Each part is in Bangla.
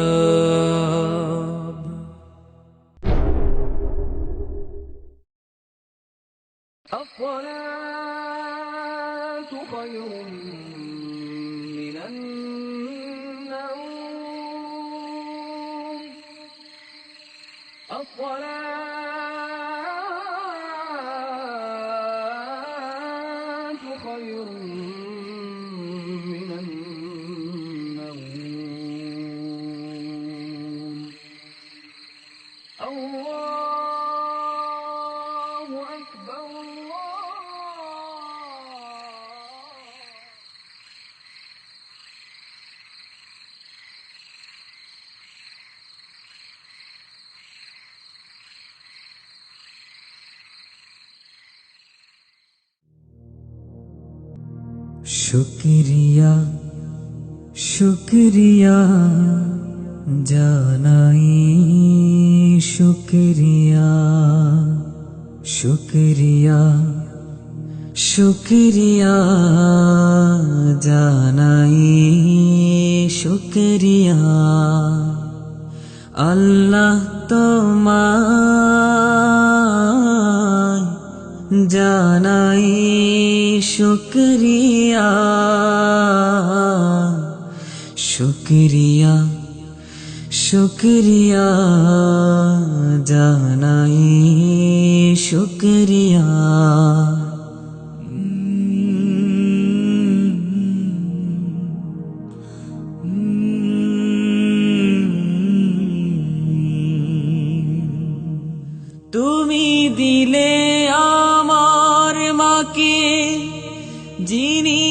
কালরাব الصلاة خير من النوم الصلاة خير من النوم الله أكبر शुक्रिया शुक्रिया जानाई शुक्रिया शुक्रिया शुक्रिया जानाई शुक्रिया अल्लाह তোমায় জানাই শুকরিয়া শুকরিয়া শুকরিয়া জানাই শুকরিয়া তুমি দিলে আমার মাকে যিনি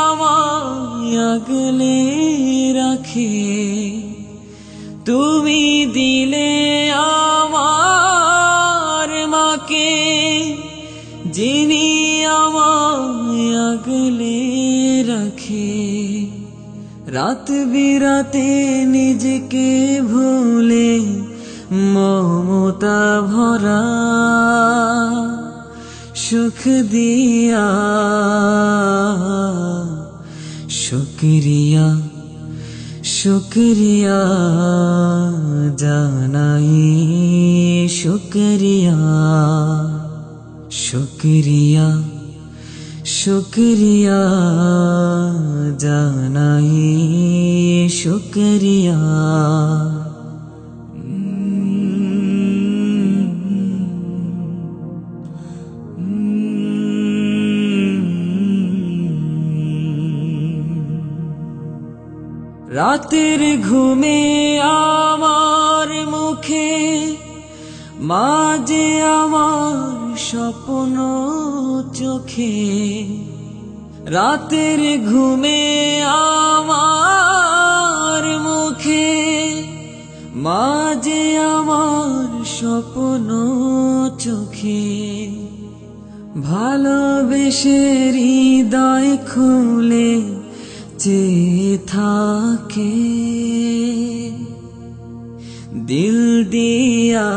আমায় আগলে রাখে তুমি দিলে আমার মাকে যিনি আমায় আগলে রাখে রাত বিরাতে নিজকে ভুলে মমতা ভরা সুখ দিয়া শুকরিয়া শুকরিয়া জানাই শুকরিয়া শুকরিয়া শুকরিয়া জানাই শুকরিয়া রাতের ঘুমে আমার মুখে মাঝে আমার স্বপ্ন চোখে রাতের ঘুমে আমার মুখে মাঝে আমার স্বপ্ন চোখে ভালোবেসে হৃদয় খুলে চেয়ে থাকে দিল দিয়া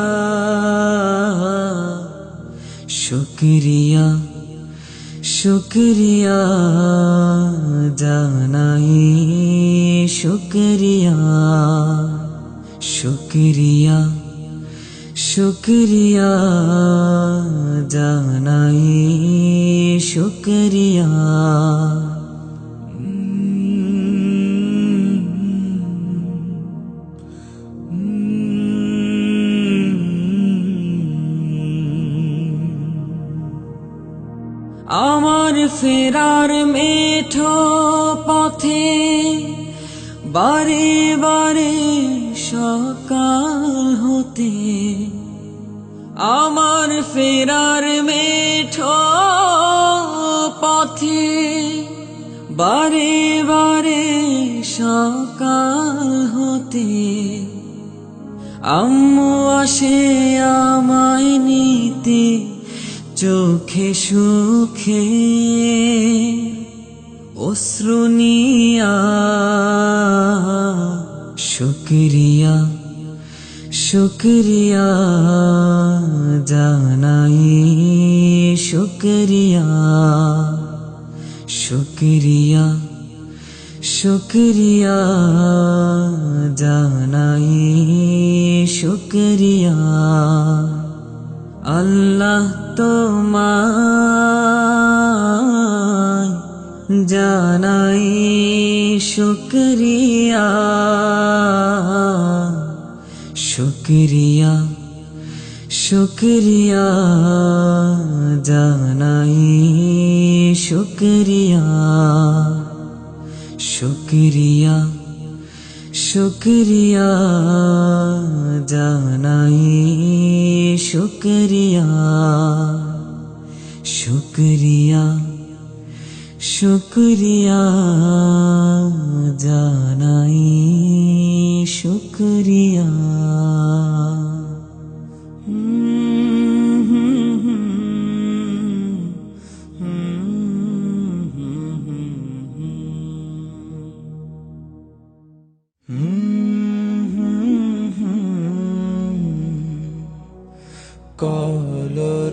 শুকরিয়া শুকরিয়া জানাই শুকরিয়া শুকরিয়া শুকরিয়া জানাই শুকরিয়া আমার ফেরার মেঠো পথে বারে বারে সকাল হতে আমার ফেরার মেঠো পথে বারে বারে সকাল হতে আম্মু আসে আমায় নিতে চোখে সুখে অশ্রু নিয়া শুকরিয়া শুকরিয়া জানাই শুকরিয়া শুকরিয়া শুকরিয়া জানাই শুকরিয়া আল্লাহ তোমায় জানাই শুকরিয়া শুকরিয়া শুকরিয়া জানাই শুকরিয়া শুকরিয়া শুকরিয়া জানাই শুকরিয়া শুকরিয়া শুকরিয়া জানাই শুকরিয়া কলরবে